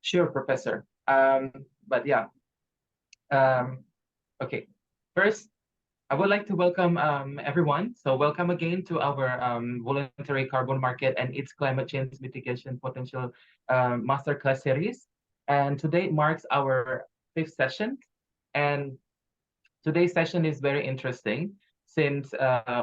Sure, Professor. But yeah, okay. First, I would like to welcome everyone. So welcome again to our Voluntary Carbon Market and its Climate Change Mitigation Potential Masterclass Series. And today marks our fifth session. And today's session is very interesting since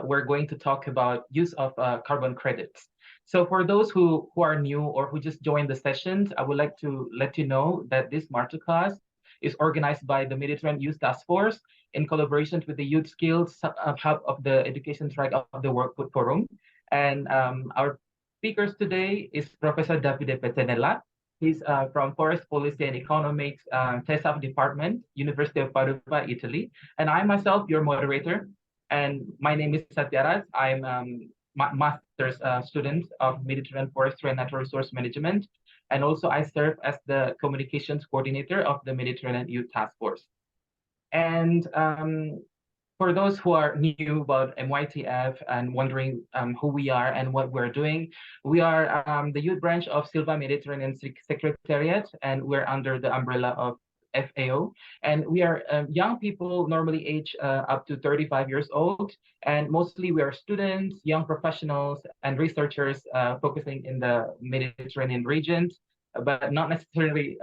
we're going to talk about use of carbon credits. So for those who are new or who just joined the sessions, I would like to let you know that this masterclass is organized by the Mediterranean Youth Task Force in collaboration with the Youth Skills Hub of the Education Track of the World Food Forum. And our speakers today is Professor Davide Pettenella. He's from Forest Policy and Economics, TESAF Department, University of Padova, Italy. And I myself, your moderator. And my name is Satyarat. I'm master's student of Mediterranean Forestry and Natural Resource Management. And also I serve as the communications coordinator of the Mediterranean Youth Task Force. And for those who are new about MYTF and wondering who we are and what we're doing, we are the youth branch of Silva Mediterranean Secretariat, and we're under the umbrella of FAO. And we are young people, normally age up to 35 years old. And mostly we are students, young professionals, and researchers focusing in the Mediterranean region, but not necessarily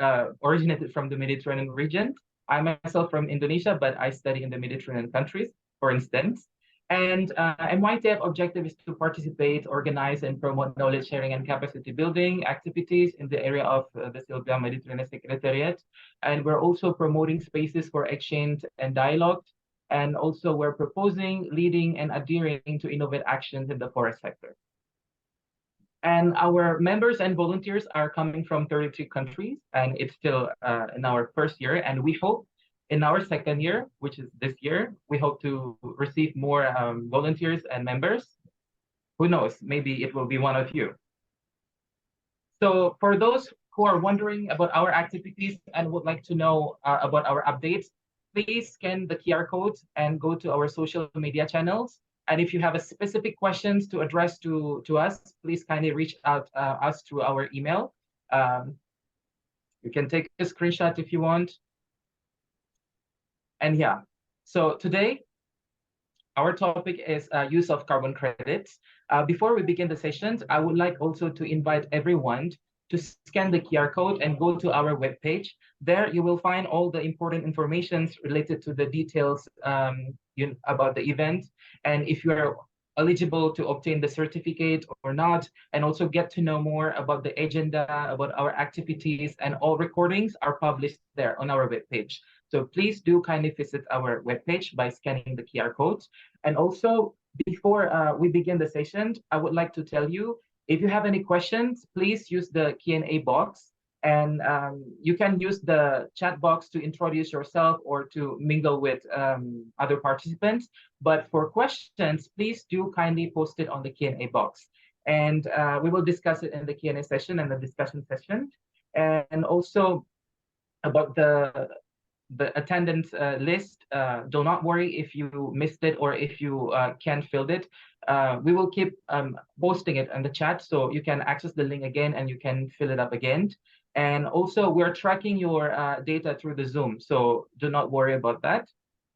originated from the Mediterranean region. I'm myself from Indonesia, but I study in the Mediterranean countries, for instance. And MYTF objective is to participate, organize, and promote knowledge sharing and capacity building activities in the area of the Silva Mediterranean Secretariat. And we're also promoting spaces for exchange and dialogue. And also we're proposing, leading, and adhering to innovative actions in the forest sector. And our members and volunteers are coming from 32 countries, and it's still in our first year. And we hope in our second year, which is this year, we hope to receive more volunteers and members. Who knows, maybe it will be one of you. So for those who are wondering about our activities and would like to know about our updates, please scan the QR code and go to our social media channels. And if you have a specific questions to address to us, please kindly reach out us through our email. You can take a screenshot if you want. And yeah, so today, our topic is use of carbon credits. Before we begin the sessions, I would like also to invite everyone to scan the QR code and go to our webpage. There you will find all the important information related to the details about the event, and if you are eligible to obtain the certificate or not, and also get to know more about the agenda, about our activities, and all recordings are published there on our webpage. So please do kindly visit our webpage by scanning the QR codes. And also, before we begin the session, I would like to tell you, if you have any questions, please use the Q&A box. And you can use the chat box to introduce yourself or to mingle with other participants. But for questions, please do kindly post it on the Q&A box. And we will discuss it in the Q&A session and the discussion session. And also about the attendance list, do not worry if you missed it or if you can't fill it. We will keep posting it in the chat, so you can access the link again and you can fill it up again. And also, we're tracking your data through the Zoom, so do not worry about that.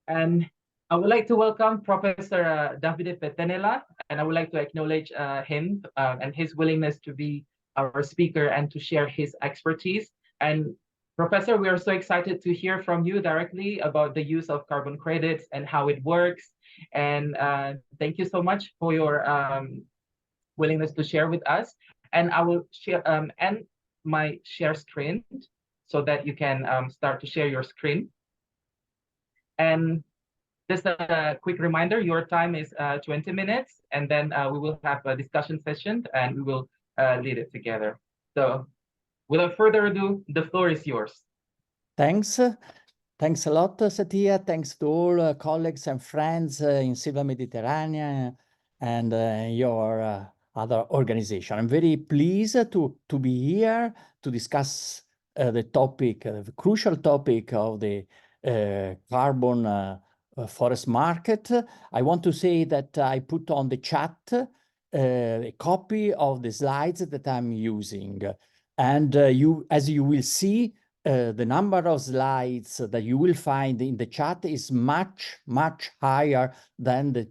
And I would like to welcome Professor Davide Pettenella, and I would like to acknowledge him and his willingness to be our speaker and to share his expertise. And Professor, we are so excited to hear from you directly about the use of carbon credits and how it works. And thank you so much for your willingness to share with us. And I will share end my share screen so that you can start to share your screen. And just a quick reminder, your time is 20 minutes, and then we will have a discussion session and we will lead it together. So without further ado, the floor is yours. Thanks. Thanks a lot, Satya. Thanks to all colleagues and friends in Silva Mediterranean and your other organization. I'm very pleased to be here to discuss the topic, the crucial topic of the carbon forest market. I want to say that I put on the chat a copy of the slides that I'm using. And as you will see, the number of slides that you will find in the chat is much, much higher than the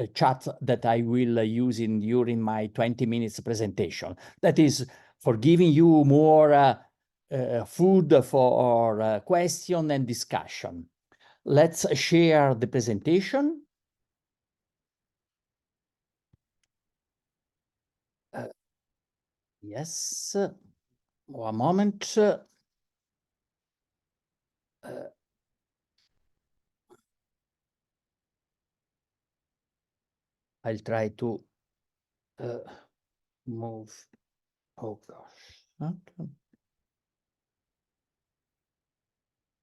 chat that I will use during my 20 minutes presentation. That is for giving you more food for question and discussion. Let's share the presentation. Yes, one moment. I'll try to move. Oh gosh. Okay.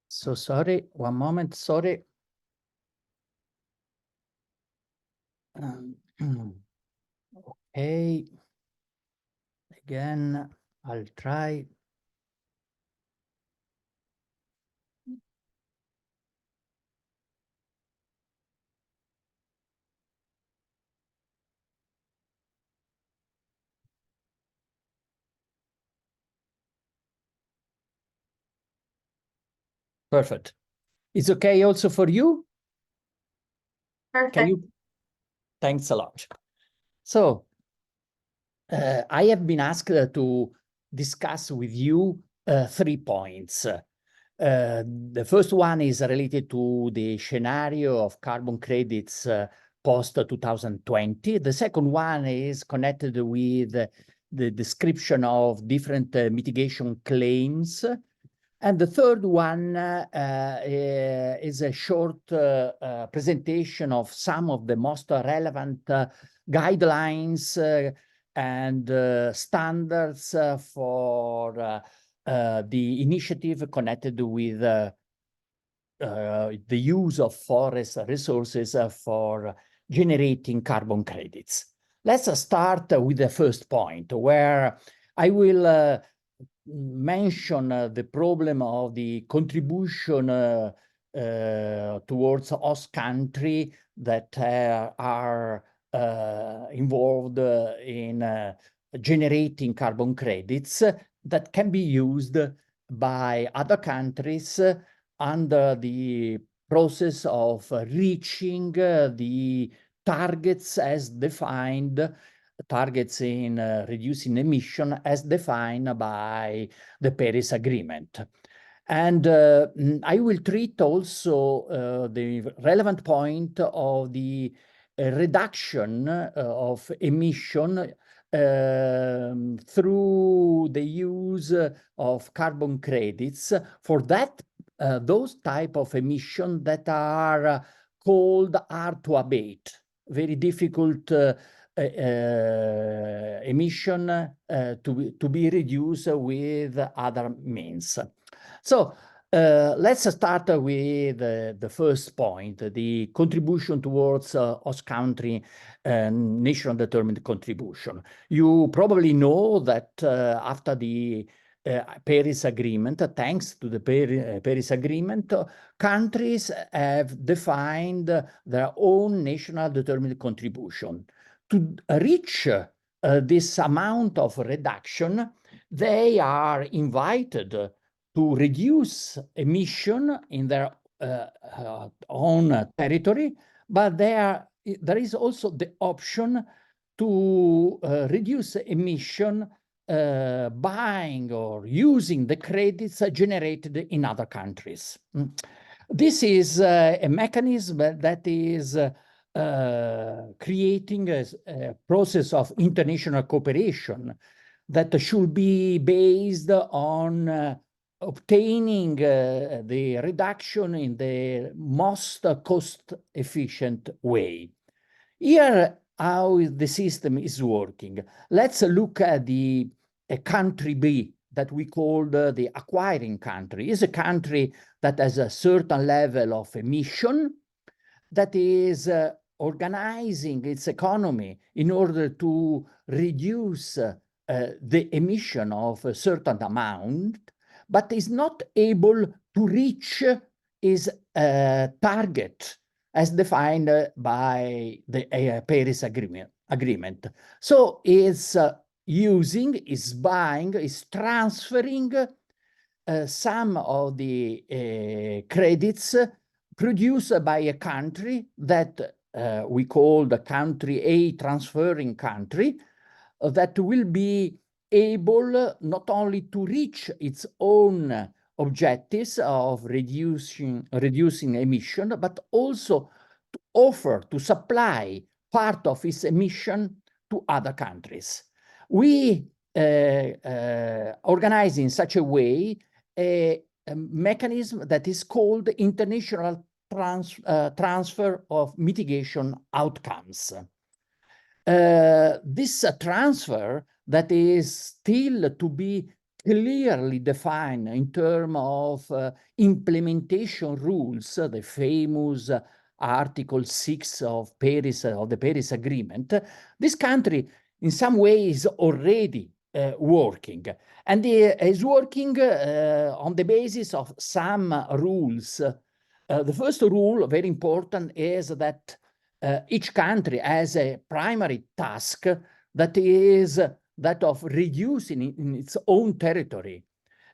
So sorry, one moment, sorry. Okay. Again, I'll try. Perfect. It's okay also for you? Perfect. Can you? Thanks a lot. So I have been asked to discuss with you 3 points. The first one is related to the scenario of carbon credits post 2020. The second one is connected with the description of different mitigation claims. And the third one is a short presentation of some of the most relevant guidelines and standards for the initiative connected with the use of forest resources for generating carbon credits. Let's start with the first point, where I will mention the problem of the contribution towards host country that are involved in generating carbon credits that can be used by other countries under the process of reaching the targets as defined, targets in reducing emission as defined by the Paris Agreement. And I will treat also the relevant point of the reduction of emission through the use of carbon credits for that those type of emission that are called hard to abate, very difficult emission to be reduced with other means. So let's start with the first point, the contribution towards host country national determined contribution. You probably know that after the Paris Agreement, thanks to the Paris Agreement, countries have defined their own national determined contribution. To reach this amount of reduction, they are invited to reduce emission in their own territory, but there is also the option to reduce emission buying or using the credits generated in other countries. This is a mechanism that is creating a process of international cooperation that should be based on obtaining the reduction in the most cost-efficient way. Here, how the system is working. Let's look at the country B that we call the acquiring country. It's a country that has a certain level of emission that is organizing its economy in order to reduce the emission of a certain amount, but is not able to reach its target as defined by the Paris Agreement. So it's is transferring some of the credits produced by a country that we call the country A transferring country, that will be able not only to reach its own objectives of reducing emission, but also to offer, to supply part of its emission to other countries. We organize in such a way a mechanism that is called international transfer of mitigation outcomes. This transfer that is still to be clearly defined in terms of implementation rules, the famous Article 6 of the Paris Agreement. This country in some way is already working, and is working on the basis of some rules. The first rule, very important, is that each country has a primary task that is that of reducing in its own territory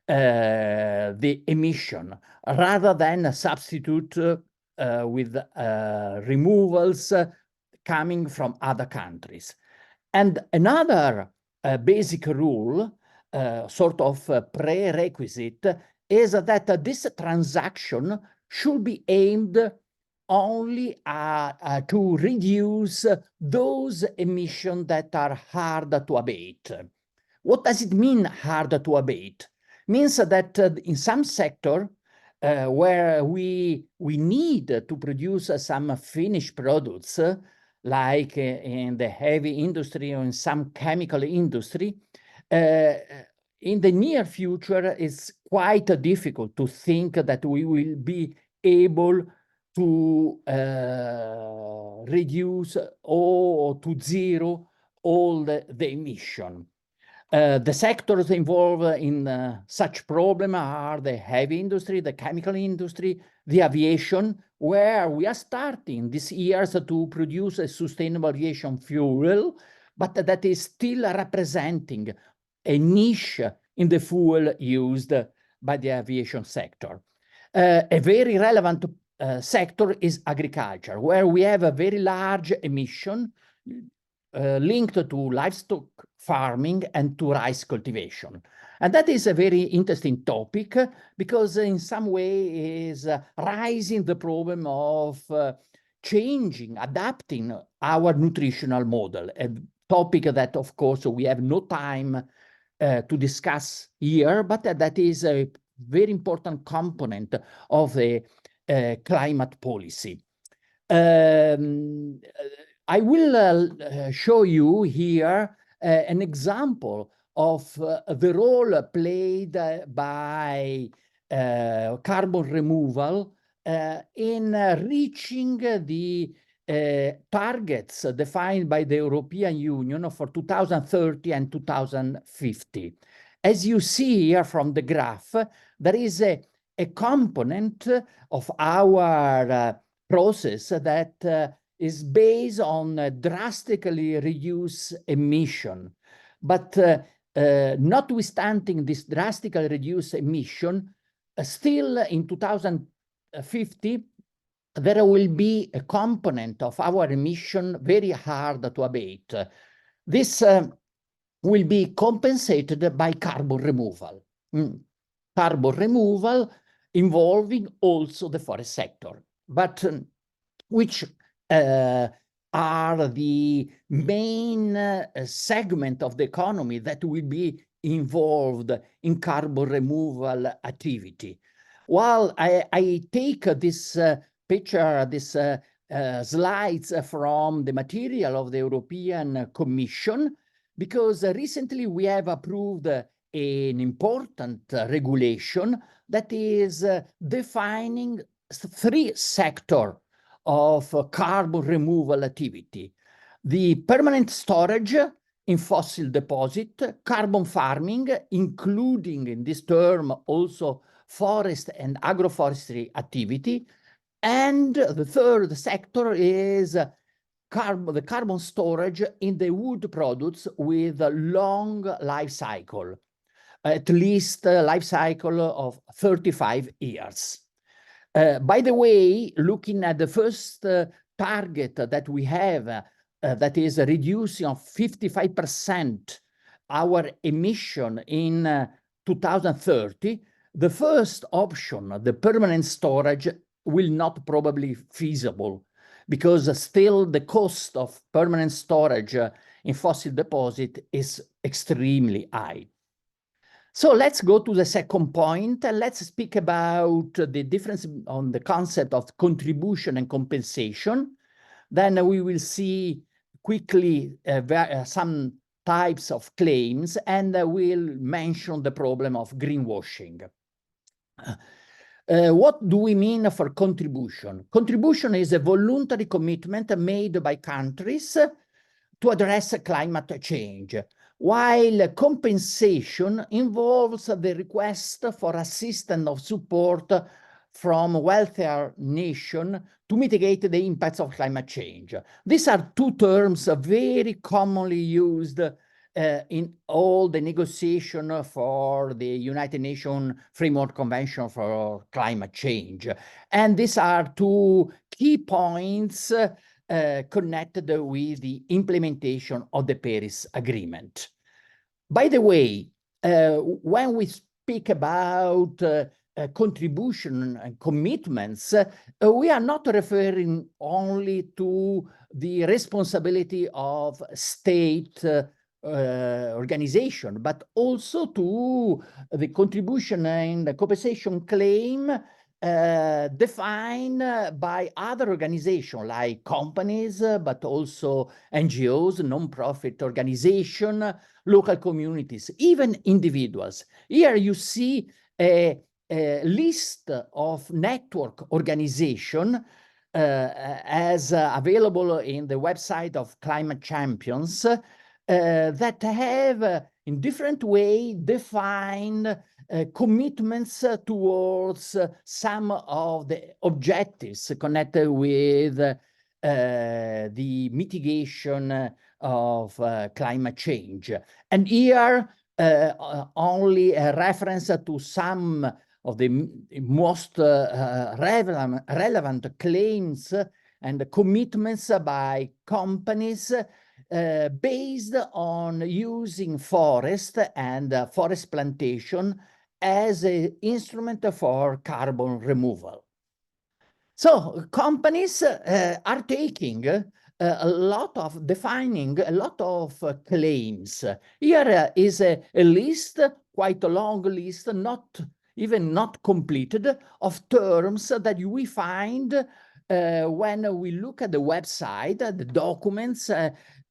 the emission, rather than substitute with removals coming from other countries. And another basic rule, sort of prerequisite, is that this transaction should be aimed only to reduce those emissions that are hard to abate. What does it mean, hard to abate? Means that in some sector where we need to produce some finished products, like in the heavy industry or in some chemical industry, in the near future, it's quite difficult to think that we will be able to reduce or to zero all the emission. The sectors involved in such problem are the heavy industry, the chemical industry, the aviation, where we are starting this year to produce a sustainable aviation fuel, but that is still representing a niche in the fuel used by the aviation sector. A very relevant sector is agriculture, where we have a very large emission linked to livestock farming and to rice cultivation. And that is a very interesting topic because in some way is raising the problem of changing, adapting our nutritional model, a topic that, of course, we have no time to discuss here, but that is a very important component of the climate policy. I will show you here an example of the role played by carbon removal in reaching the targets defined by the European Union for 2030 and 2050. As you see here from the graph, there is a component of our process that is based on drastically reduced emission. But notwithstanding this drastically reduced emission, still in 2050, there will be a component of our emission very hard to abate. This will be compensated by carbon removal. Carbon removal involving also the forest sector, but which are the main segment of the economy that will be involved in carbon removal activity. While I take this picture, this slides from the material of the European Commission, because recently we have approved an important regulation that is defining 3 sectors of carbon removal activity: the permanent storage in fossil deposit, carbon farming, including in this term also forest and agroforestry activity, and the third sector is the carbon storage in the wood products with a long life cycle, at least a life cycle of 35 years. By the way, looking at the first target that we have, that is reducing of 55% our emission in 2030, the first option, the permanent storage, will not probably feasible, because still the cost of permanent storage in fossil deposit is extremely high. So let's go to the second point, and let's speak about the difference on the concept of contribution and compensation. Then we will see quickly some types of claims, and we'll mention the problem of greenwashing. What do we mean for contribution? Contribution is a voluntary commitment made by countries to address climate change, while compensation involves the request for assistance or support from wealthier nations to mitigate the impacts of climate change. These are two terms very commonly used in all the negotiation for the United Nations Framework Convention for Climate Change. And these are two key points connected with the implementation of the Paris Agreement. By the way, when we speak about contribution and commitments, we are not referring only to the responsibility of state organization, but also to the contribution and the compensation claim defined by other organizations like companies, but also NGOs, non-profit organizations, local communities, even individuals. Here you see a list of network organizations as available in the website of Climate Champions that have in different way defined commitments towards some of the objectives connected with the mitigation of climate change. And here only a reference to some of the most relevant claims and commitments by companies based on using forest and forest plantation as an instrument for carbon removal. So companies are taking a lot of defining a lot of claims. Here is a list, quite a long list, not completed, of terms that we find when we look at the website, the documents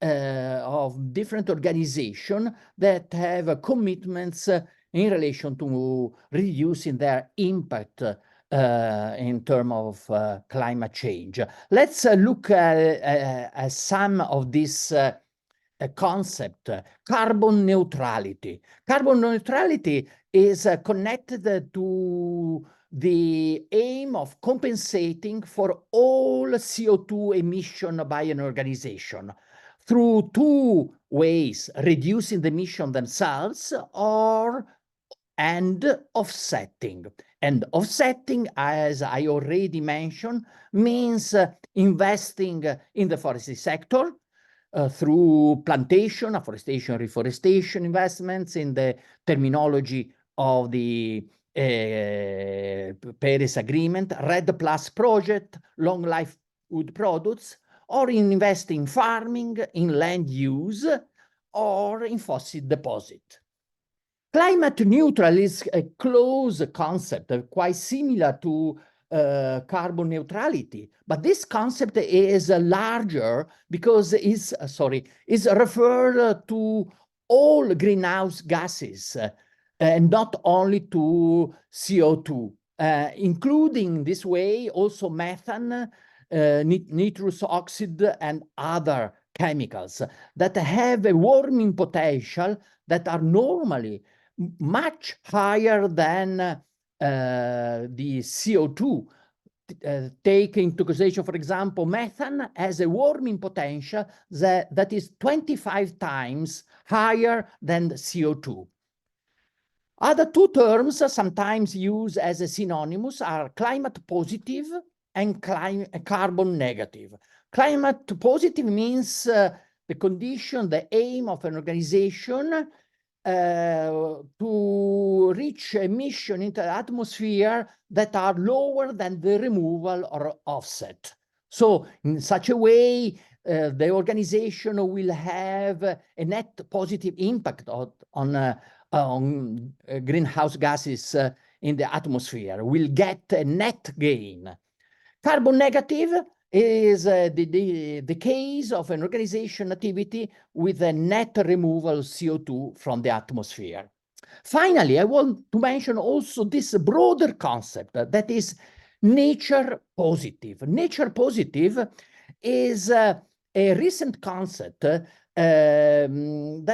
of different organizations that have commitments in relation to reducing their impact in terms of climate change. Let's look at some of this concept. Carbon neutrality. Carbon neutrality is connected to the aim of compensating for all CO2 emission by an organization through two ways: reducing the emission themselves and offsetting. And offsetting, as I already mentioned, means investing in the forestry sector through plantation, afforestation, reforestation investments in the terminology of the Paris Agreement, REDD+ project, long life wood products, or in investing in farming, in land use, or in fossil deposit. Climate neutral is a close concept, quite similar to carbon neutrality, but this concept is larger because is referred to all greenhouse gases and not only to CO2, including this way also methane, nitrous oxide, and other chemicals that have a warming potential that are normally much higher than the CO2, take into consideration, for example, methane has a warming potential that is 25 times higher than CO2. Other two terms sometimes used as a synonymous are climate positive and carbon negative. Climate positive means the condition, the aim of an organization to reach emission into the atmosphere that are lower than the removal or offset. So in such a way, the organization will have a net positive impact on greenhouse gases in the atmosphere, will get a net gain. Carbon negative is the case of an organization activity with a net removal of CO2 from the atmosphere. Finally, I want to mention also this broader concept that is nature positive. Nature positive is a recent concept that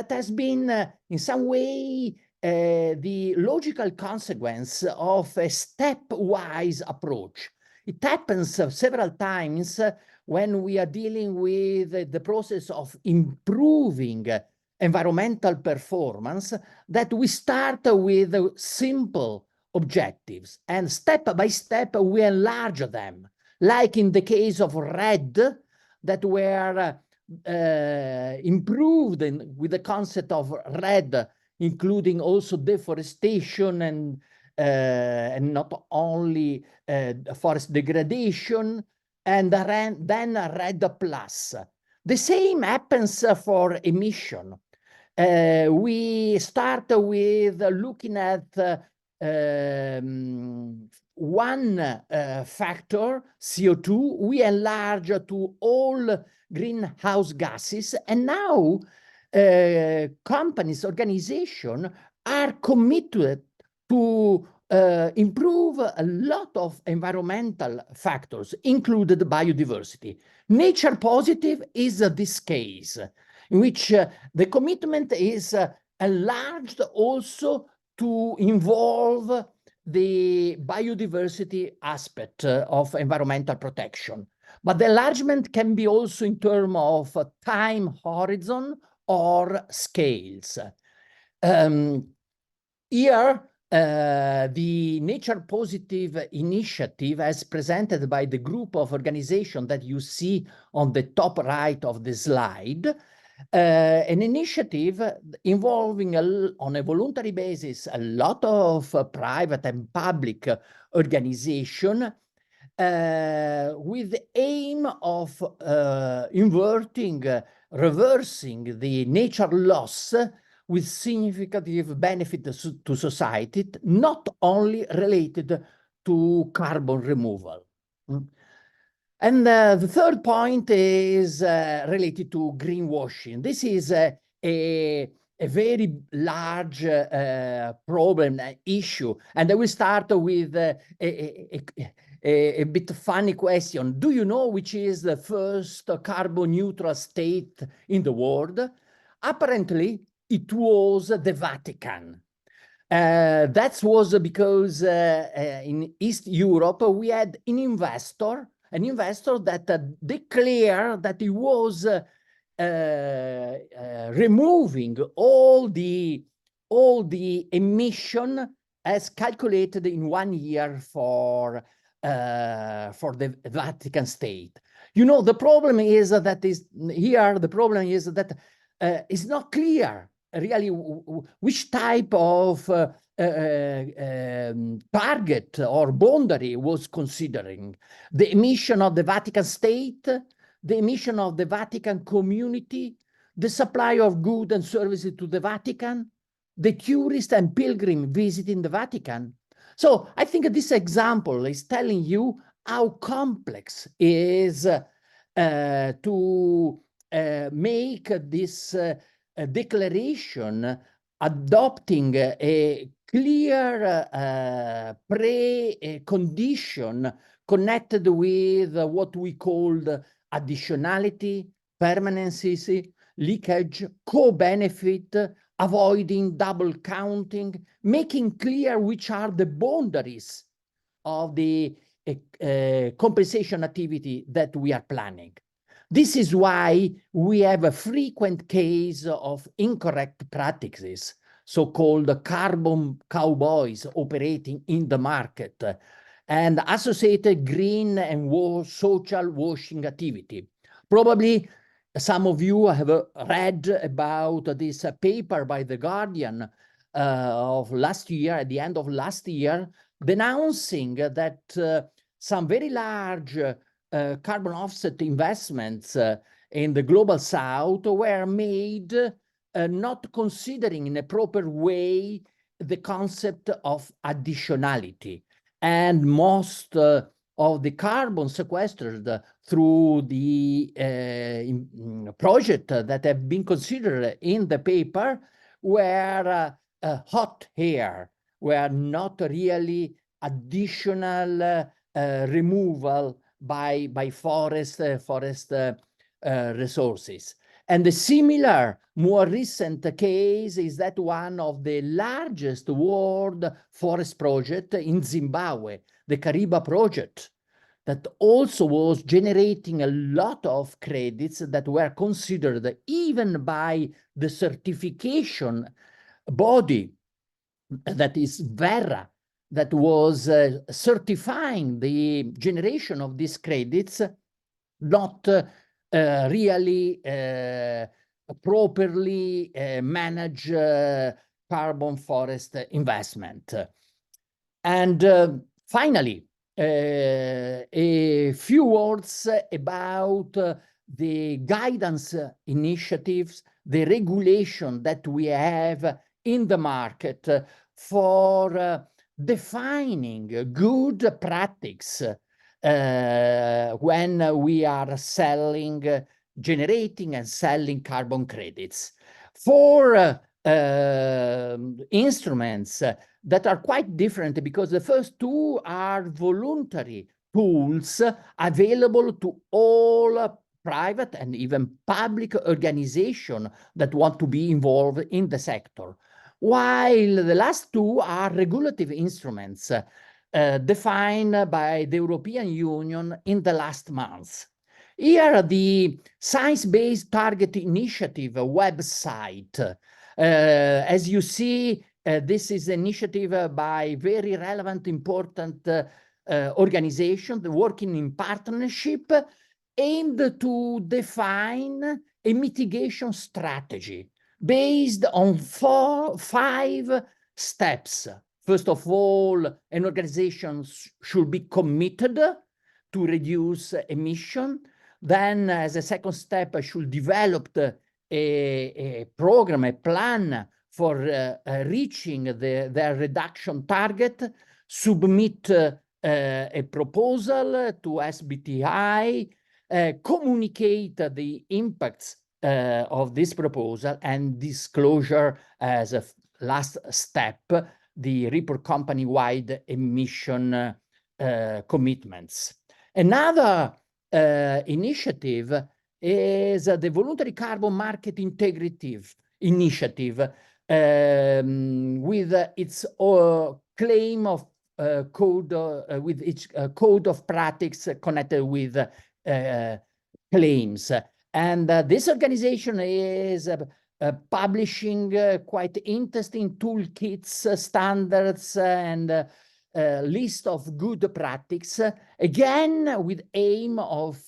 has been in some way the logical consequence of a stepwise approach. It happens several times when we are dealing with the process of improving environmental performance, that we start with simple objectives and step by step we enlarge them. Like in the case of RED, that were improved with the concept of RED, including also deforestation and not only forest degradation, and then RED plus. The same happens for emission. We start with looking at one factor, CO2, we enlarge to all greenhouse gases, and now companies, organizations are committed to improve a lot of environmental factors, included biodiversity. Nature positive is this case, in which the commitment is enlarged also to involve the biodiversity aspect of environmental protection. But the enlargement can be also in terms of time horizon or scales. Here, the Nature Positive initiative, as presented by the group of organizations that you see on the top right of the slide, an initiative involving on a voluntary basis a lot of private and public organizations with the aim of reversing the nature loss with significant benefit to society, not only related to carbon removal. And the third point is related to greenwashing. This is a very large problem, issue. And I will start with a bit funny question. Do you know which is the first carbon neutral state in the world? Apparently, it was the Vatican. That was because in East Europe, we had an investor that declared that he was removing all the emission as calculated in 1 year for the Vatican state. You know, the problem is that it's not clear really which type of target or boundary was considering. The emission of the Vatican state, the emission of the Vatican community, the supply of goods and services to the Vatican, the tourist and pilgrim visiting the Vatican. So I think this example is telling you how complex is to make this declaration, adopting a clear pre-condition connected with what we called additionality, permanency, leakage, co-benefit, avoiding double counting, making clear which are the boundaries of the a compensation activity that we are planning. This is why we have a frequent case of incorrect practices, so-called carbon cowboys operating in the market, and associated green and social washing activity. Probably some of you have read about this paper by The Guardian of last year, at the end of last year, denouncing that some very large carbon offset investments in the global south were made not considering in a proper way the concept of additionality. And most of the carbon sequestered through the project that have been considered in the paper were hot air, were not really additional removal by forest resources. And the similar, more recent case is that one of the largest world forest project in Zimbabwe, the Kariba project, that also was generating a lot of credits that were considered even by the certification body that is Verra, that was certifying the generation of these credits, not really properly manage carbon forest investment. And finally, a few words about the guidance initiatives, the regulation that we have in the market for defining good practice when we are generating and selling carbon credits. For instruments that are quite different, because the first two are voluntary tools available to all private and even public organizations that want to be involved in the sector, while the last two are regulative instruments defined by the European Union in the last months. Here, the Science Based Target Initiative website. As you see, this is an initiative by very relevant, important organizations working in partnership, aimed to define a mitigation strategy based on 5 steps. First of all, an organization should be committed to reduce emission. Then, as a second step, I should develop a program, a plan for reaching their reduction target, submit a proposal to SBTi, communicate the impacts of this proposal, and disclosure as a last step, the report company-wide emission commitments. Another initiative is the Voluntary Carbon Market Integrative Initiative, with its claim of code, with its code of practice connected with claims. And this organization is publishing quite interesting toolkits, standards, and list of good practice, again with aim of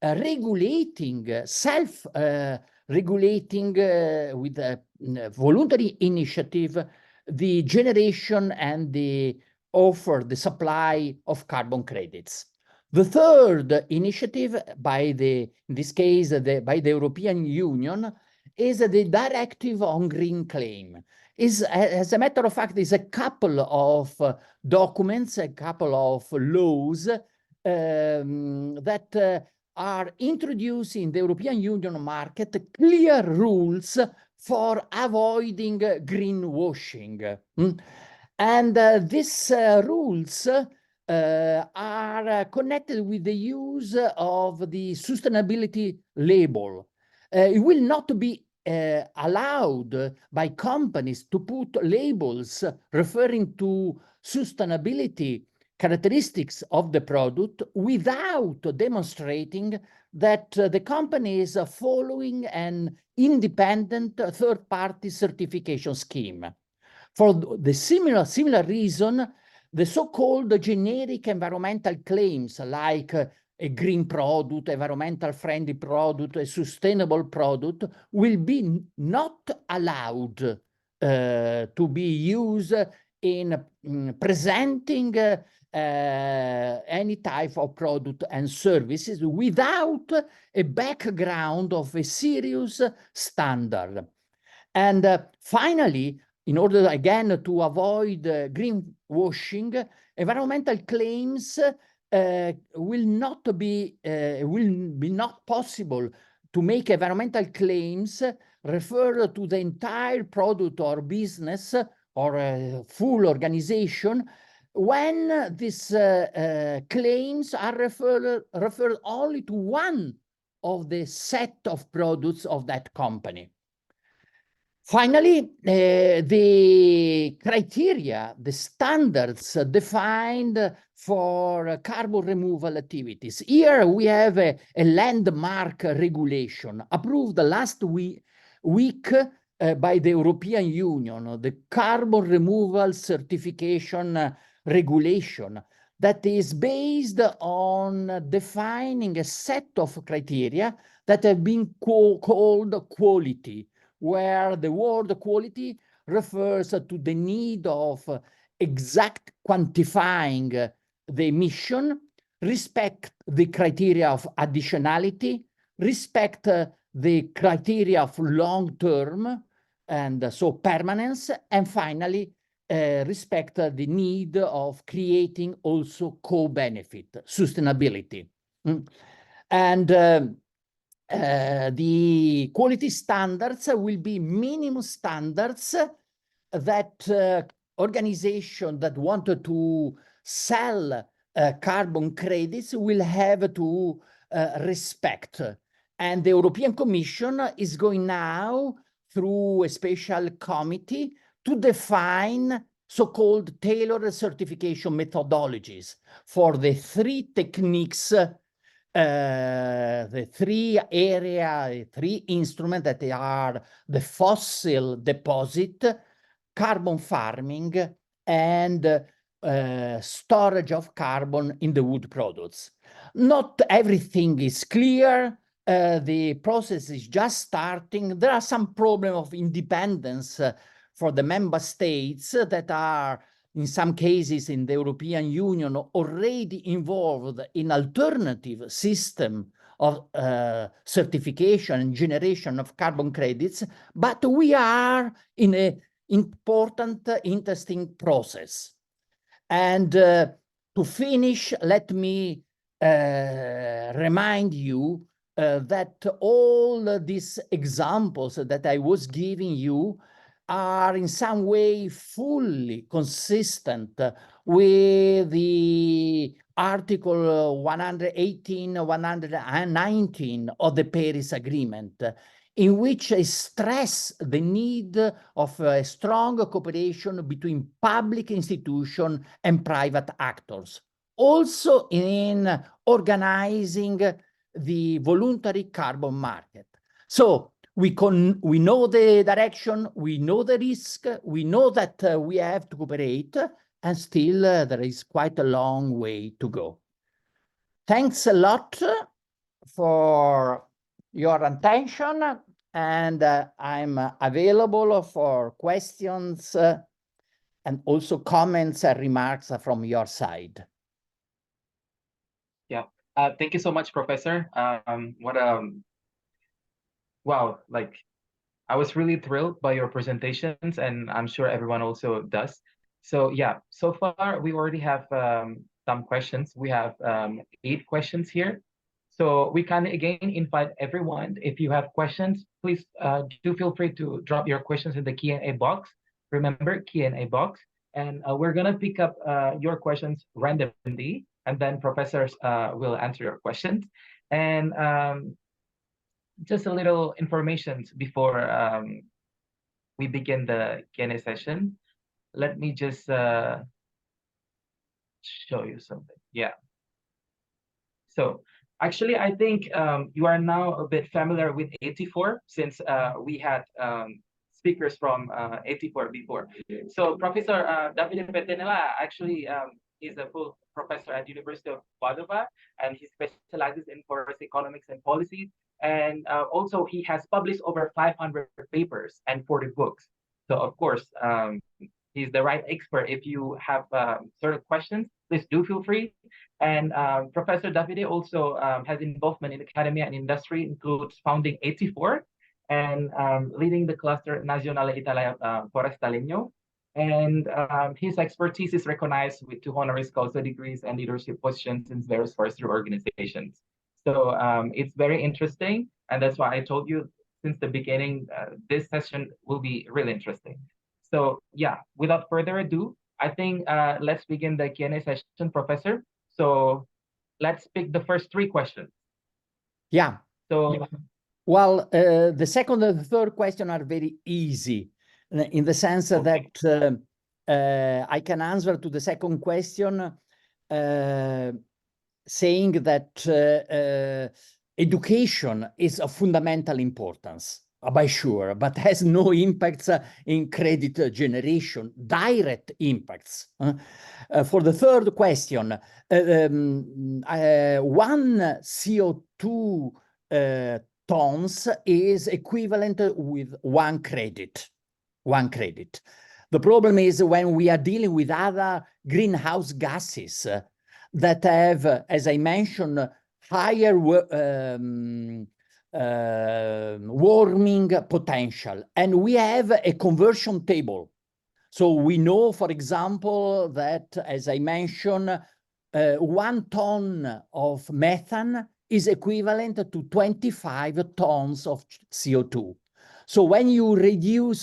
regulating, self-regulating with a voluntary initiative, the generation and the supply of carbon credits. The third initiative, in this case, by the European Union, is the Directive on Green Claim. As a matter of fact, is a couple of documents, a couple of laws that are introducing the European Union market clear rules for avoiding greenwashing. And these rules are connected with the use of the sustainability label. It will not be allowed by companies to put labels referring to sustainability characteristics of the product without demonstrating that the company is following an independent third-party certification scheme. For the similar reason, the so-called generic environmental claims like a green product, environmental friendly product, a sustainable product will be not allowed to be used in presenting any type of product and services without a background of a serious standard. And finally, in order again to avoid greenwashing, environmental claims will be not possible to make environmental claims refer to the entire product or business or a full organization when these claims are referred only to one of the set of products of that company. Finally, the criteria, the standards defined for carbon removal activities. Here we have a landmark regulation approved last week by the European Union, the Carbon Removal Certification Regulation, that is based on defining a set of criteria that have been called quality, where the word quality refers to the need of exact quantifying the emission, respect the criteria of additionality, respect the criteria of long-term and so permanence, and finally, respect the need of creating also co-benefit, sustainability. And the quality standards will be minimum standards that organizations that wanted to sell carbon credits will have to respect. And the European Commission is going now through a special committee to define so-called tailored certification methodologies for the three techniques, the three instruments that are the fossil deposit, carbon farming, and storage of carbon in the wood products. Not everything is clear. The process is just starting. There are some problems of independence for the member states that are, in some cases in the European Union, already involved in alternative system of certification and generation of carbon credits, but we are in an important, interesting process. And to finish, let me remind you that all these examples that I was giving you are in some way fully consistent with the Article 118, 119 of the Paris Agreement, in which I stress the need of a strong cooperation between public institutions and private actors, also in organizing the voluntary carbon market. So we know the direction, we know the risk, we know that we have to cooperate, and still there is quite a long way to go. Thanks a lot for your attention, and I'm available for questions and also comments and remarks from your side. Yeah, thank you so much, Professor. Wow, like I was really thrilled by your presentations, and I'm sure everyone also does. So yeah, so far we already have some questions. We have 8 questions here. So we can again invite everyone, if you have questions, please do feel free to drop your questions in the Q&A box. Remember, Q&A box. And we're gonna pick up your questions randomly, and then professors will answer your questions. And just a little information before we begin the Q&A session. Let me just show you something. Yeah. So actually, I think you are now a bit familiar with 84 since we had speakers from 84 before. So Professor Davide Pettenella actually is a full professor at University of Padova, and he specializes in forest economics and policies. And also, he has published over 500 papers and 40 books. So of course, he's the right expert. If you have sort of questions, please do feel free. And Professor Davide also has involvement in academia and industry, includes founding 84 and leading the cluster Nazionale Italia Forestaleño. And his expertise is recognized with 2 honoris causa degrees and leadership positions in various forestry organizations. So it's very interesting. And that's why I told you since the beginning, this session will be really interesting. So yeah, without further ado, I think let's begin the Q&A session, Professor. So let's pick the first 3 questions. Yeah. So well, the second and the third question are very easy in the sense okay. that I can answer to the second question saying that education is of fundamental importance, by sure, but has no impacts in credit generation, direct impacts. For the third question, 1 CO2 tons is equivalent with 1 credit. 1 credit. The problem is when we are dealing with other greenhouse gases that have, as I mentioned, higher warming potential. And we have a conversion table. So we know, for example, that, as I mentioned, 1 ton of methane is equivalent to 25 tons of CO2. So when you reduce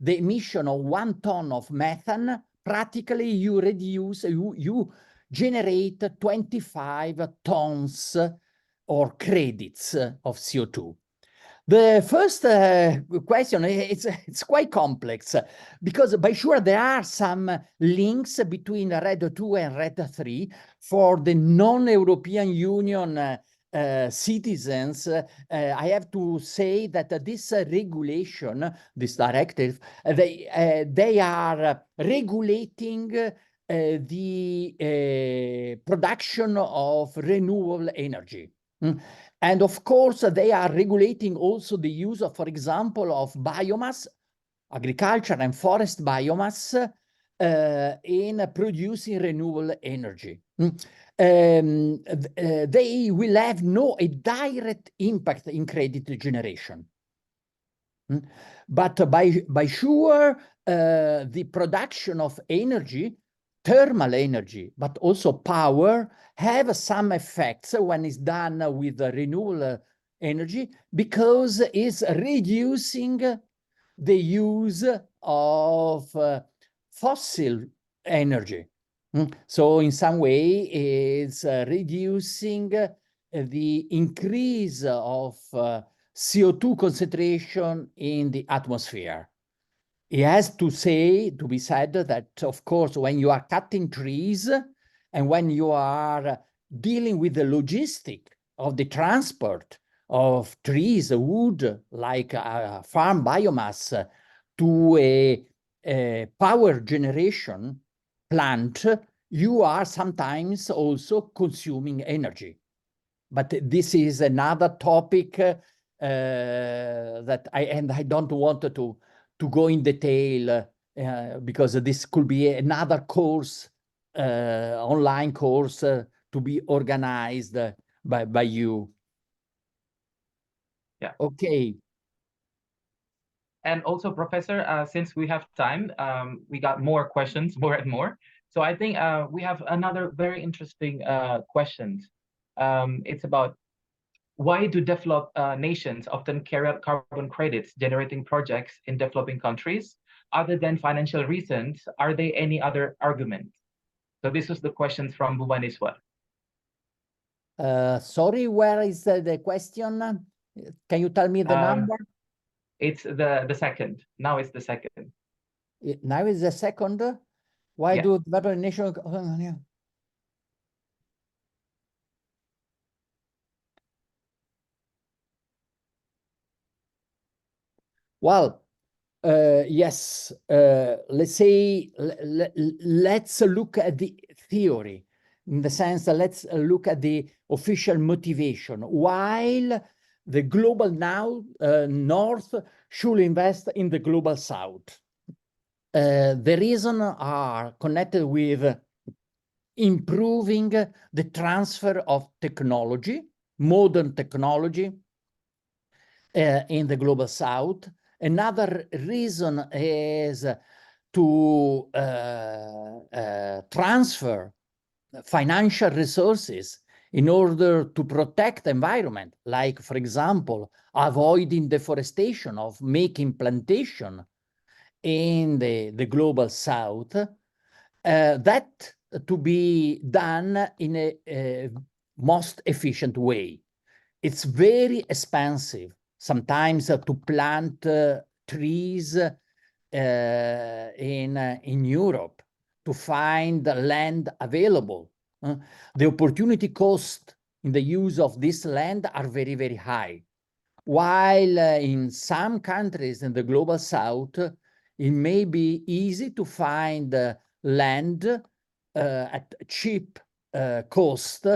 the emission of 1 ton of methane, practically you reduce, you generate 25 tons or credits of CO2. The first question, it's quite complex because by sure there are some links between RED 2 and RED 3 for the non-European Union citizens. I have to say that this regulation, this directive, they are regulating the production of renewable energy. And of course, they are regulating also the use of, for example, of biomass, agriculture and forest biomass in producing renewable energy. They will have a direct impact in credit generation. But by sure, the production of energy, thermal energy, but also power, have some effects when it's done with renewable energy because it's reducing the use of fossil energy. So in some way, it's reducing the increase of CO2 concentration in the atmosphere. It has to be said that, of course, when you are cutting trees and when you are dealing with the logistic of the transport of trees, wood, like farm biomass, to a power generation plant, you are sometimes also consuming energy. But this is another topic that I don't want to go in detail because this could be another course, online course to be organized by you. Yeah. Okay. And also, Professor, since we have time, we got more questions, more and more. So I think we have another very interesting question. It's about why do developed nations often carry out carbon credits generating projects in developing countries? Other than financial reasons, are there any other arguments? So this was the questions from Bhubaneswar. Sorry, where is the question? Can you tell me the number? It's the second. Now it's the second. Now is the second. Why Yeah. do developing nations? Well, yes, let's say, let's look at the theory, in the sense that let's look at the official motivation. While the global north should invest in the global south. The reasons are connected with improving the transfer of technology, modern technology, in the global south. Another reason is to transfer financial resources in order to protect the environment, like, for example, avoiding deforestation, of making plantation in the global south, that to be done in a most efficient way. It's very expensive sometimes to plant trees in Europe, to find land available. The opportunity cost in the use of this land are very, very high. While in some countries in the global south, it may be easy to find land at cheap cost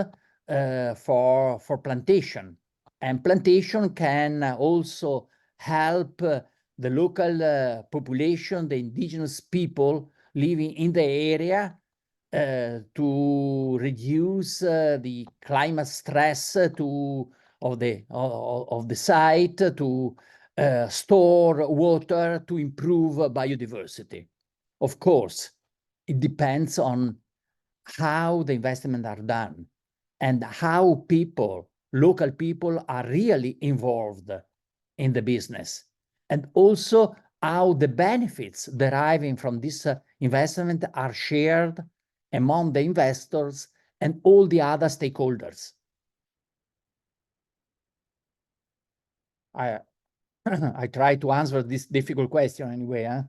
for plantation. And plantation can also help the local population, the indigenous people living in the area, to reduce the climate stress of the site, to store water, to improve biodiversity. Of course, it depends on how the investments are done and how local people are really involved in the business, and also how the benefits deriving from this investment are shared among the investors and all the other stakeholders. I try to answer this difficult question anyway. Huh?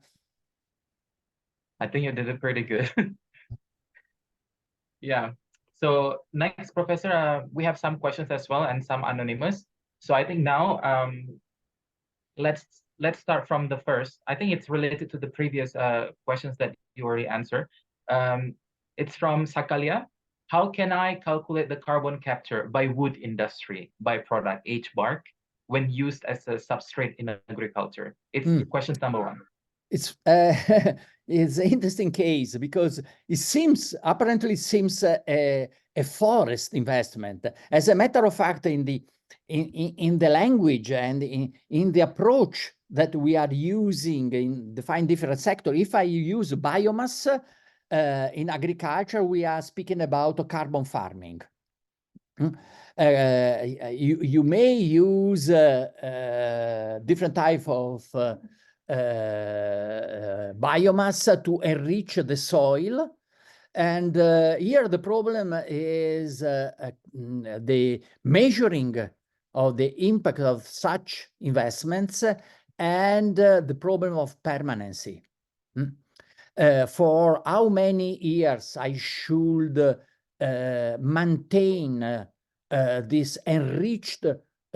I think you did it pretty good. Yeah. So next, Professor, we have some questions as well and some anonymous. So I think now let's start from the first. I think it's related to the previous questions that you already answered. It's from Sakalia. How can I calculate the carbon capture by wood industry byproduct H bark when used as a substrate in agriculture? It's question number one. It's it's an interesting case because it apparently seems a forest investment. As a matter of fact, in the language and in the approach that we are using in define different sector, if I use biomass in agriculture, we are speaking about carbon farming. You may use different type of biomass to enrich the soil. And here the problem is the measuring of the impact of such investments and the problem of permanency. For how many years I should maintain this enriched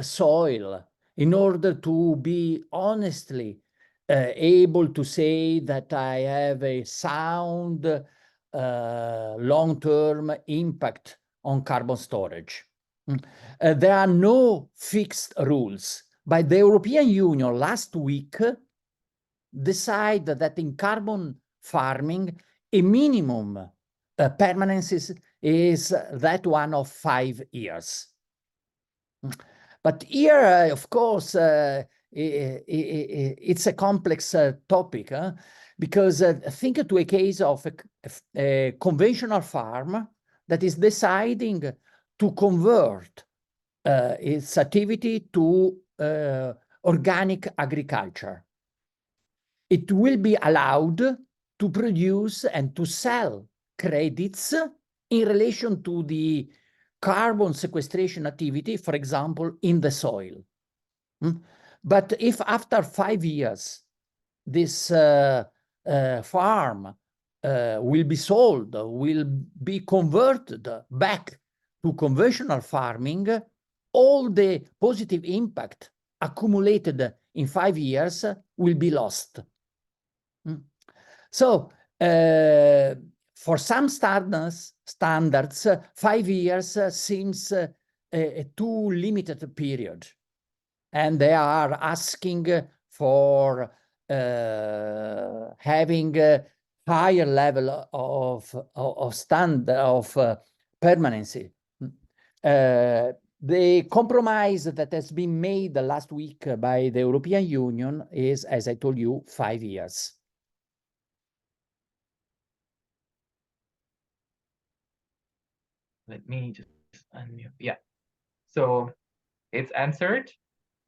soil in order to be honestly able to say that I have a sound long-term impact on carbon storage. There are no fixed rules, but the European Union last week decided that in carbon farming, a minimum permanence is that one of 5 years. But here, of course, it's a complex topic, because think to a case of a conventional farm that is deciding to convert its activity to organic agriculture. It will be allowed to produce and to sell credits in relation to the carbon sequestration activity, for example, in the soil. But if after 5 years, this farm will be sold, will be converted back to conventional farming, all the positive impact accumulated in 5 years will be lost. So for some standards 5 years seems a too limited period. And they are asking for having a higher level of permanency. The compromise that has been made last week by the European Union is, as I told you, 5 years. Let me just unmute. Yeah. So it's answered.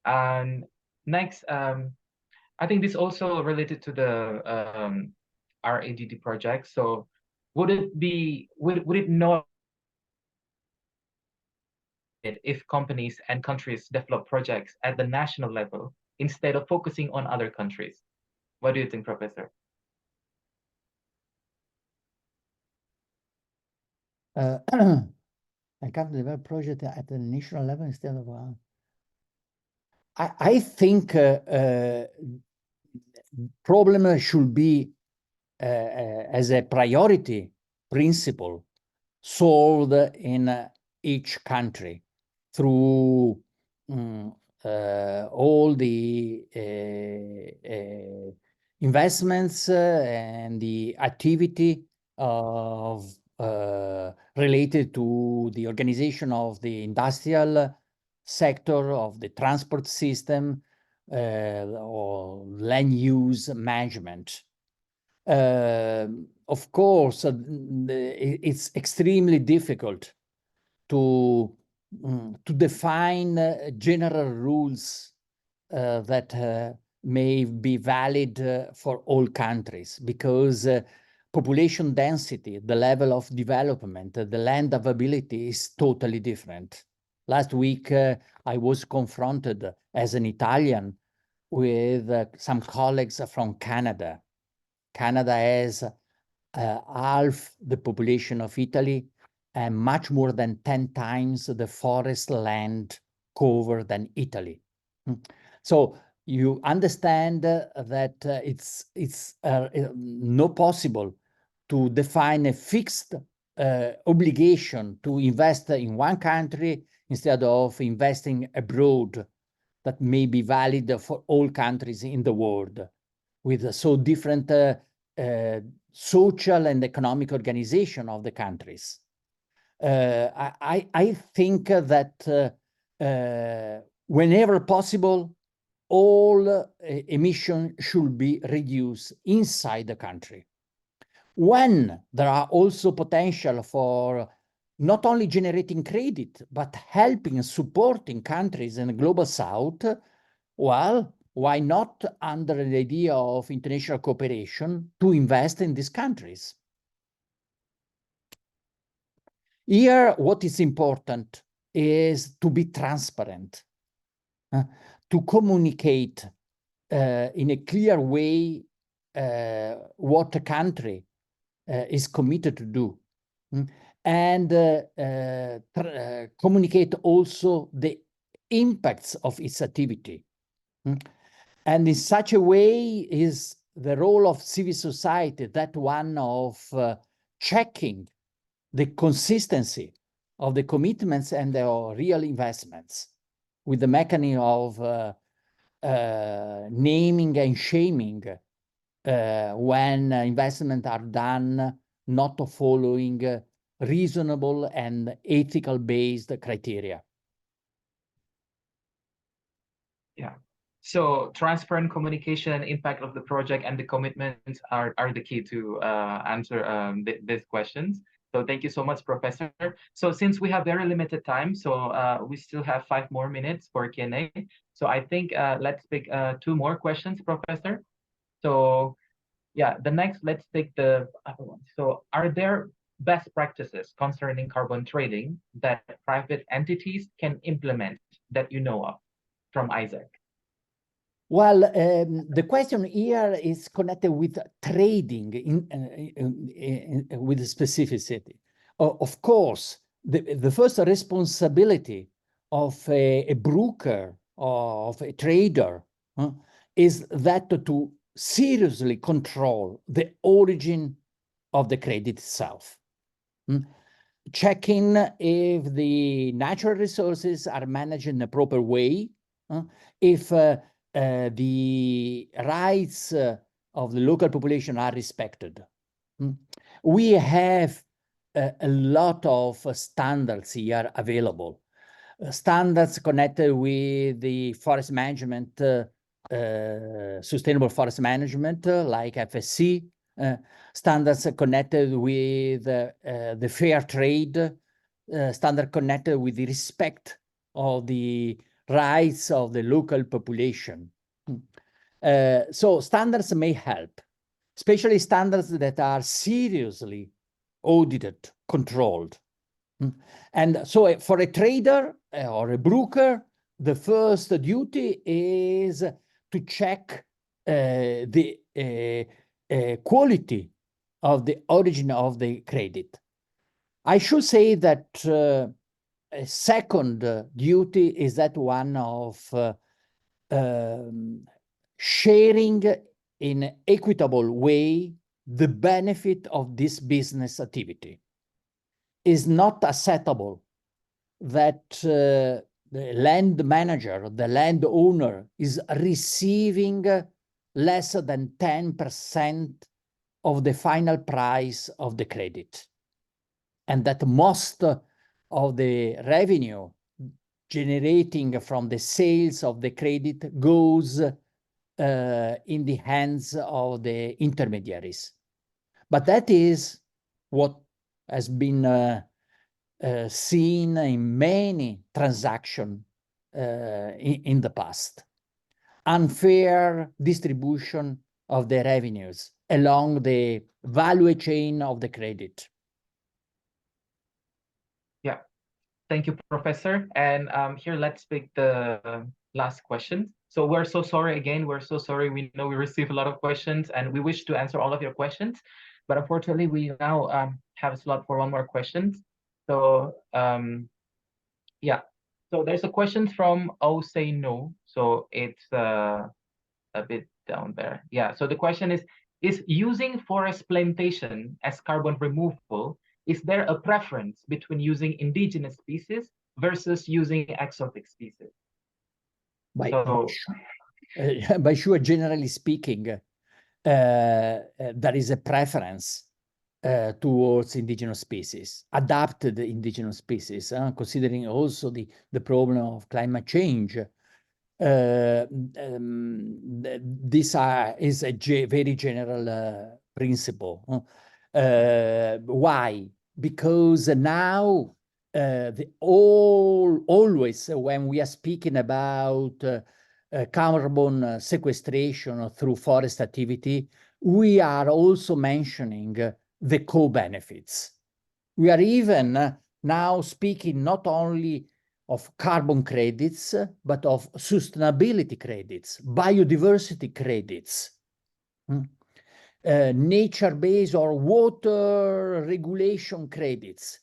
And next, I think this also related to the RADD project. So would it not if companies and countries develop projects at the national level instead of focusing on other countries? What do you think, Professor? I can't develop project at the national level instead of I think problem should be as a priority principle solved in each country through all the investments and the activity of related to the organization of the industrial sector, of the transport system, or land use management. Of course, it's extremely difficult to define general rules that may be valid for all countries, because population density, the level of development, the land availability is totally different. Last week, I was confronted as an Italian with some colleagues from Canada. Canada has half the population of Italy and much more than 10 times the forest land cover than Italy. So you understand that it's not possible to define a fixed obligation to invest in one country instead of investing abroad that may be valid for all countries in the world, with so different social and economic organization of the countries. I think that whenever possible, all emission should be reduced inside the country. When there are also potential for not only generating credit, but helping and supporting countries in the global south, well, why not, under the idea of international cooperation, to invest in these countries? Here, what is important is to be transparent, to communicate in a clear way what a country is committed to do, and communicate also the impacts of its activity. And in such a way is the role of civil society, that one of checking the consistency of the commitments and the real investments, with the mechanism of naming and shaming when investments are done not following reasonable and ethical based criteria. Yeah. So transparent communication, impact of the project, and the commitments are the key to answer these questions. So thank you so much, Professor. So since we have very limited time, so we still have 5 more minutes for Q&A. So I think let's pick 2 more questions, Professor. So yeah, let's take the other one. So are there best practices concerning carbon trading that private entities can implement that you know of, from Isaac? Well, the question here is connected with trading with specificity. Of course, the first responsibility of a broker or of a trader is that to seriously control the origin of the credit itself. Checking if the natural resources are managed in a proper way, if the rights of the local population are respected. We have a lot of standards here available. Standards connected with the forest management, sustainable forest management, like FSC, standards connected with the fair trade, standard connected with the respect of the rights of the local population. So standards may help, especially standards that are seriously audited, controlled. And so for a trader or a broker, the first duty is to check the quality of the origin of the credit. I should say that a second duty is that one of sharing in an equitable way the benefit of this business activity. Is not acceptable that the land manager, the landowner, is receiving less than 10% of the final price of the credit, and that most of the revenue generating from the sales of the credit goes in the hands of the intermediaries. But that is what has been seen in many transactions in the past. Unfair distribution of the revenues along the value chain of the credit. Yeah, thank you, Professor. And here, let's pick the last question. So we're so sorry again. We're so sorry. We know we receive a lot of questions and we wish to answer all of your questions. But unfortunately, we now have a slot for one more question. So yeah, so there's a question from Oh Say No. So it's a bit down there. Yeah, so the question is using forest plantation as carbon removal, is there a preference between using indigenous species versus using exotic species? By sure, generally speaking, there is a preference towards indigenous species, adapted indigenous species, considering also the problem of climate change. This is a very general principle. Why? Because now always when we are speaking about carbon sequestration through forest activity, we are also mentioning the co-benefits. We are even now speaking not only of carbon credits, but of sustainability credits, biodiversity credits, nature-based or water regulation credits,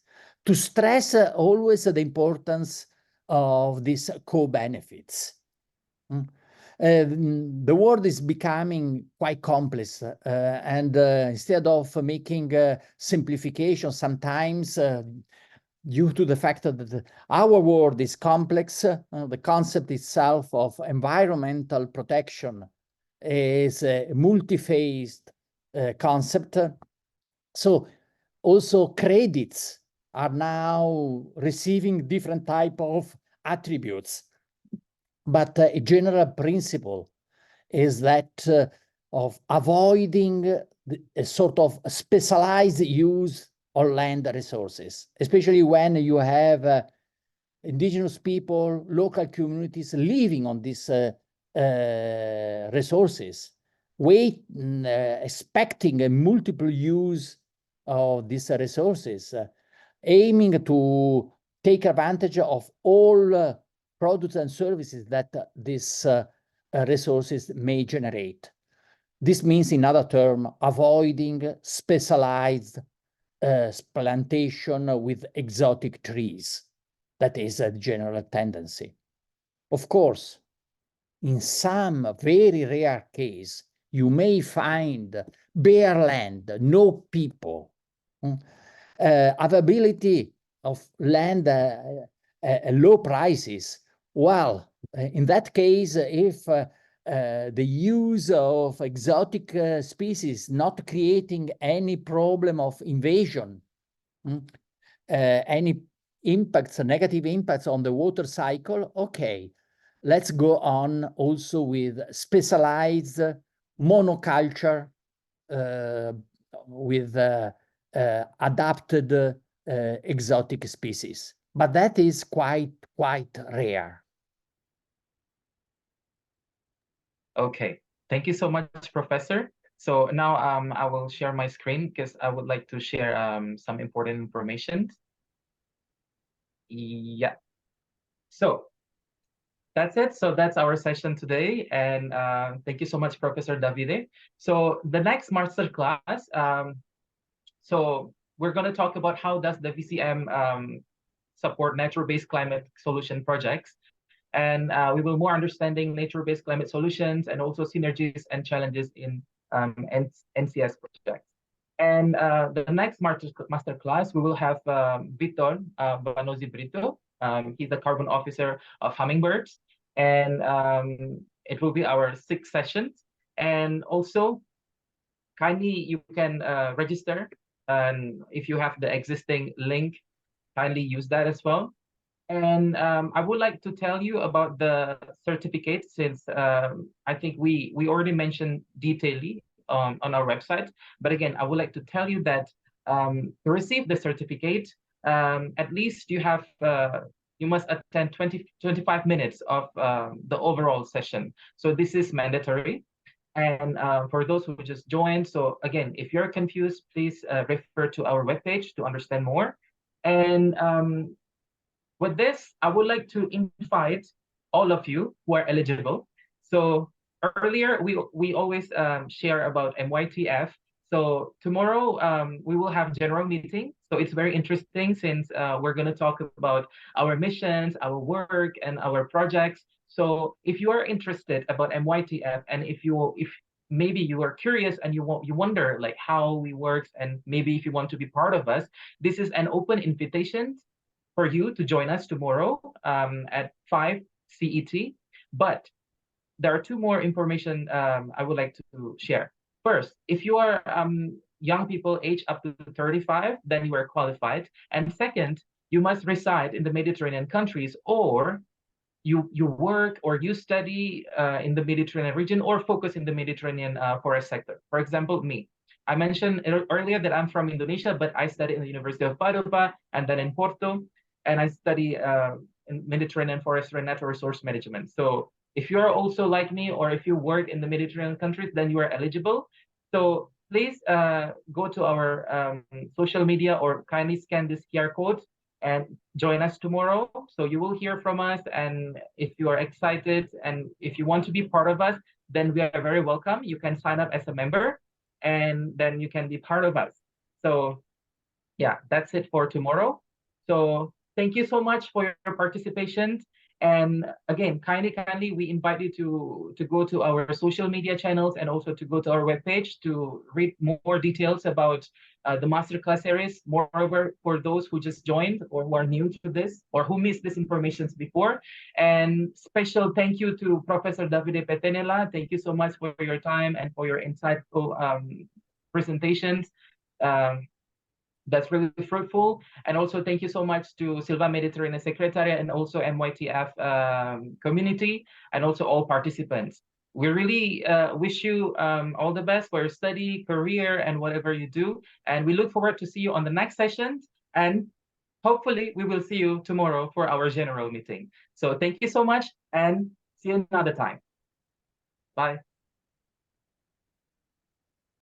to stress always the importance of these co-benefits. The world is becoming quite complex, and instead of making simplification sometimes due to the fact that our world is complex, the concept itself of environmental protection is a multi-phased concept. So also credits are now receiving different type of attributes. But a general principle is that of avoiding a sort of specialized use of land resources, especially when you have indigenous people, local communities living on these resources, expecting a multiple use of these resources, aiming to take advantage of all products and services that these resources may generate. This means, in other terms, avoiding specialized plantation with exotic trees. That is a general tendency. Of course, in some very rare case, you may find bare land, no people, availability of land at low prices. Well, in that case, if the use of exotic species not creating any problem of invasion, any impacts, negative impacts on the water cycle, okay, let's go on also with specialized monoculture with adapted exotic species. But that is quite rare. Okay, thank you so much, Professor. So now I will share my screen because I would like to share some important information. Yeah. So that's it. So that's our session today. And thank you so much, Professor Davide. So the next master class, so we're going to talk about how does the VCM support nature-based climate solution projects. And we will more understanding nature-based climate solutions and also synergies and challenges in NCS projects. And the next master class, we will have Victor Banozi Brito. He's the carbon officer of Hummingbirds. And it will be our 6th session. And also, kindly you can register. And if you have the existing link, kindly use that as well. And I would like to tell you about the certificate since I think we already mentioned detailedly on our website. But again, I would like to tell you that to receive the certificate, at least you must attend 25 minutes of the overall session. So this is mandatory. And for those who just joined, so again, if you're confused, please refer to our webpage to understand more. And with this, I would like to invite all of you who are eligible. So earlier, we always share about MYTF. So tomorrow, we will have general meeting. So it's very interesting since we're going to talk about our missions, our work, and our projects. So if you are interested about MYTF, and if maybe you are curious and you wonder like how we work, and maybe if you want to be part of us, this is an open invitation for you to join us tomorrow at 5 CET. But there are 2 more information I would like to share. First, if you are young people aged up to 35, then you are qualified. And second, you must reside in the Mediterranean countries, or you work or you study in the Mediterranean region or focus in the Mediterranean forest sector. For example, me. I mentioned earlier that I'm from Indonesia, but I study in the University of Padova and then in Porto, and I study in Mediterranean forestry and natural resource management. So if you're also like me, or if you work in the Mediterranean countries, then you are eligible. So please go to our social media or kindly scan this QR code and join us tomorrow. So you will hear from us. And if you are excited and if you want to be part of us, then we are very welcome. You can sign up as a member and then you can be part of us. So yeah, that's it for tomorrow. So thank you so much for your participation. And again, kindly, we invite you to go to our social media channels and also to go to our webpage to read more details about the Masterclass series. Moreover, for those who just joined or who are new to this or who missed this information before. And special thank you to Professor Davide Pettenella. Thank you so much for your time and for your insightful presentations. That's really fruitful. And also thank you so much to Silva Mediterranean Secretariat and also MYTF community and also all participants. We really wish you all the best for your study, career, and whatever you do. And we look forward to see you on the next session. And hopefully we will see you tomorrow for our general meeting. So thank you so much and see you another time. Bye.